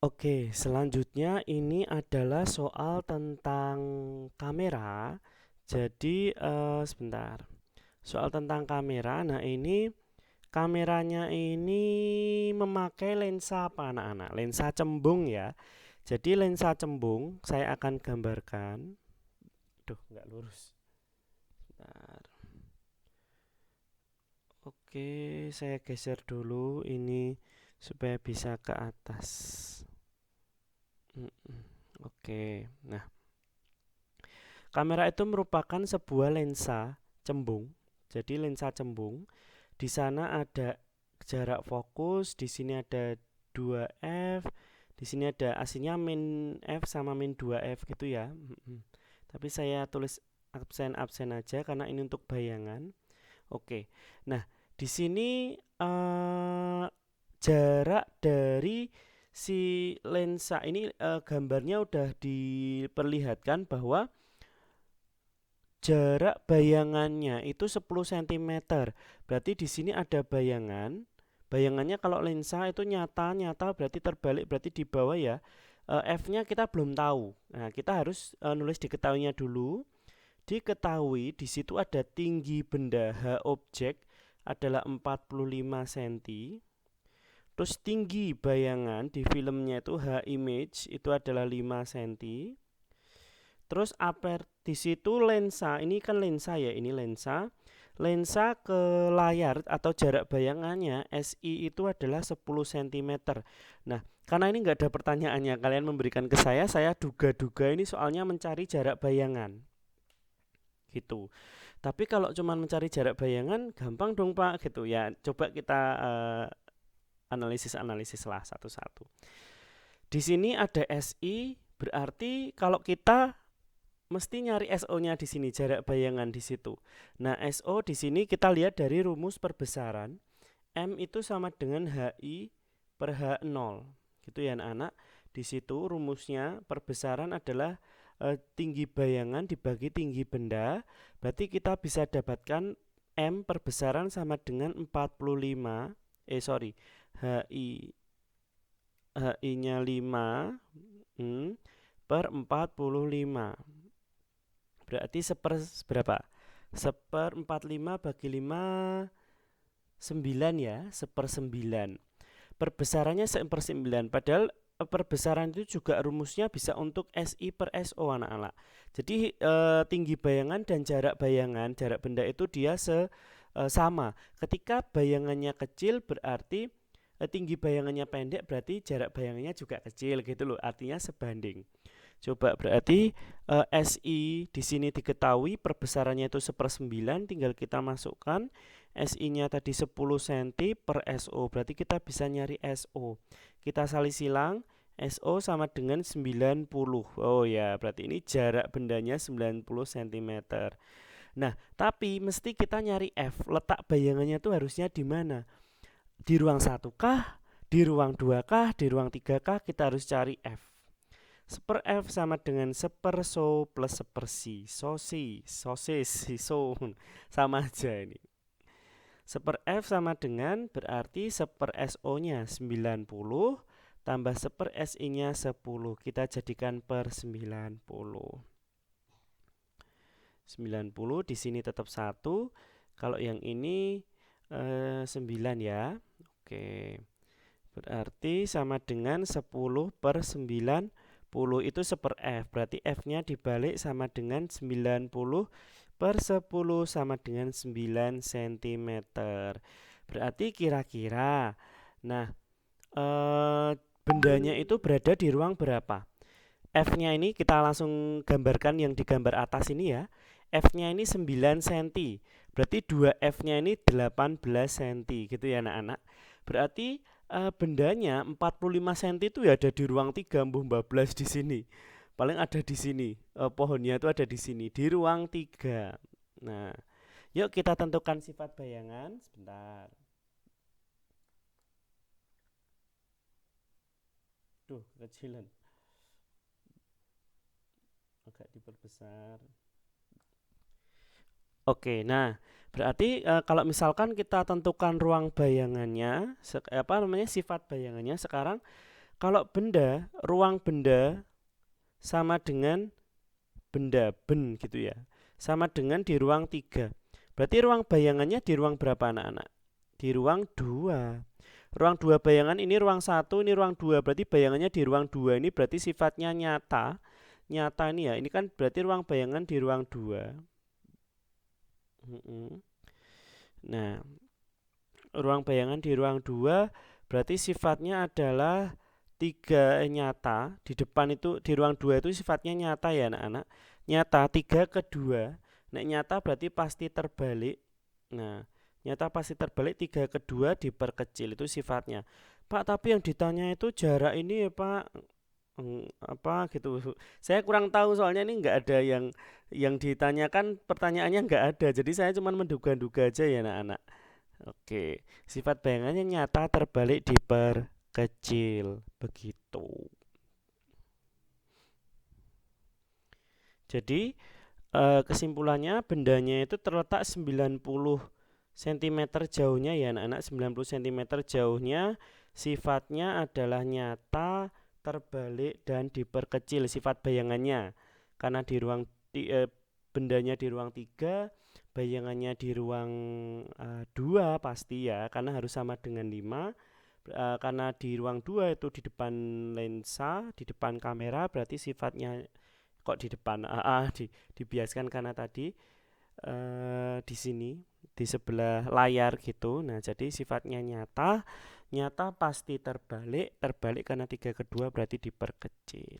Oke, selanjutnya ini adalah soal tentang kamera. Jadi, sebentar. Soal tentang kamera. Nah, ini kameranya ini memakai lensa apa, anak-anak? Lensa cembung ya. Jadi, lensa cembung saya akan gambarkan. Duh, nggak lurus. Bentar. Oke, saya geser dulu ini supaya bisa ke atas. Oke. Nah, kamera itu merupakan sebuah lensa cembung. Jadi lensa cembung, di sana ada jarak fokus, di sini ada 2f, di sini ada aslinya min f sama min 2f gitu ya. Tapi saya tulis absen aja karena ini untuk bayangan. Oke. Nah, di sini jarak dari si lensa ini gambarnya udah diperlihatkan bahwa jarak bayangannya itu 10 cm. Berarti di sini ada bayangan. Bayangannya kalau lensa itu nyata berarti terbalik, berarti di bawah ya. F-nya kita belum tahu. Nah, kita harus nulis diketahuinya dulu. Diketahui di situ ada tinggi benda H objek adalah 45 cm. Terus tinggi bayangan di filmnya itu H image itu adalah 5 cm. Terus di situ lensa, ini kan lensa ya, ini lensa. Lensa ke layar atau jarak bayangannya SI itu adalah 10 cm. Nah, karena ini nggak ada pertanyaannya, kalian memberikan ke saya duga-duga ini soalnya mencari jarak bayangan. Gitu. Tapi kalau cuma mencari jarak bayangan, gampang dong Pak, gitu ya. Coba kita analisis lah satu-satu. Di sini ada SI, berarti kalau kita mesti nyari SO-nya di sini, jarak bayangan di situ. Nah, SO di sini kita lihat dari rumus perbesaran. M itu sama dengan HI per H0. Gitu ya anak-anak. Di situ rumusnya perbesaran adalah tinggi bayangan dibagi tinggi benda. Berarti kita bisa dapatkan M perbesaran sama dengan 45. HI HI-nya 5 per 45. Berarti berapa? 1/45 bagi 5 9 ya, 1/9. Perbesarannya 1/9. Padahal perbesaran itu juga rumusnya bisa untuk SI per SO anak-anak. Jadi tinggi bayangan dan jarak bayangan, jarak benda itu dia sama. Ketika bayangannya kecil berarti tinggi bayangannya pendek, berarti jarak bayangannya juga kecil gitu loh. Artinya sebanding. Coba berarti SI di sini diketahui perbesarannya itu 1/9, tinggal kita masukkan SI-nya tadi 10 cm per SO. Berarti kita bisa nyari SO. Kita salin silang, SO sama dengan 90. Oh ya, berarti ini jarak bendanya 90 cm. Nah, tapi mesti kita nyari F. Letak bayangannya itu harusnya di mana? Di ruang 1 kah? Di ruang 2 kah? Di ruang 3 kah? Kita harus cari F. 1/F sama dengan 1/So plus 1/Si. Sosis, siso. Sama aja ini. 1/F sama dengan berarti 1/So-nya 90 tambah 1/Si-nya 10. Kita jadikan per 90. 90 di sini tetap 1. Kalau yang ini 9 ya. Oke. Berarti sama dengan 10/90 itu 1/F. Berarti F-nya dibalik sama dengan 90/10 sama dengan 9 cm. Berarti kira-kira, nah bendanya itu berada di ruang berapa? F-nya ini kita langsung gambarkan yang di gambar atas ini ya. F-nya ini 9 cm. Berarti 2F-nya ini 18 cm gitu ya anak-anak. Berarti bendanya 45 cm itu ya ada di ruang 3, mbuh 14 di sini. Paling ada di sini. Pohonnya itu ada di sini, di ruang 3. Nah, yuk kita tentukan sifat bayangan. Sebentar. Duh, kecilan. Agak diperbesar. Oke, nah berarti kalau misalkan kita tentukan ruang bayangannya, apa namanya sifat bayangannya sekarang, Kalau benda, ruang benda sama dengan benda, ben gitu ya. Sama dengan di ruang 3. Berarti ruang bayangannya di ruang berapa anak-anak? Di ruang 2. Ruang 2 bayangan ini ruang 1, ini ruang 2. Berarti bayangannya di ruang 2 ini berarti sifatnya nyata. Nyata ini ya, ini kan berarti ruang bayangan di ruang 2. Nah, ruang bayangan di ruang 2 berarti sifatnya adalah 3 nyata. Di depan itu di ruang 2 itu sifatnya nyata ya anak-anak. Nyata 3 ke 2. Nek nyata berarti pasti terbalik. Nah, nyata pasti terbalik 3 ke 2 diperkecil itu sifatnya. Pak, tapi yang ditanya itu jarak ini ya Pak, apa gitu. Saya kurang tahu soalnya ini nggak ada yang ditanyakan, pertanyaannya nggak ada. Jadi saya cuma menduga-duga aja ya anak-anak. Oke, sifat bayangannya nyata terbalik diperkecil begitu. Jadi kesimpulannya bendanya itu terletak 90 cm jauhnya ya anak-anak, 90 cm jauhnya, sifatnya adalah nyata, terbalik dan diperkecil sifat bayangannya. Karena di ruang bendanya di ruang 3, bayangannya di ruang 2 pasti ya, karena harus sama dengan 5. Karena di ruang 2 itu di depan lensa, di depan kamera, berarti sifatnya kok di depan dibiaskan karena tadi di sini di sebelah layar gitu. Nah, jadi sifatnya nyata, nyata pasti terbalik, terbalik karena 3 ke 2 berarti diperkecil.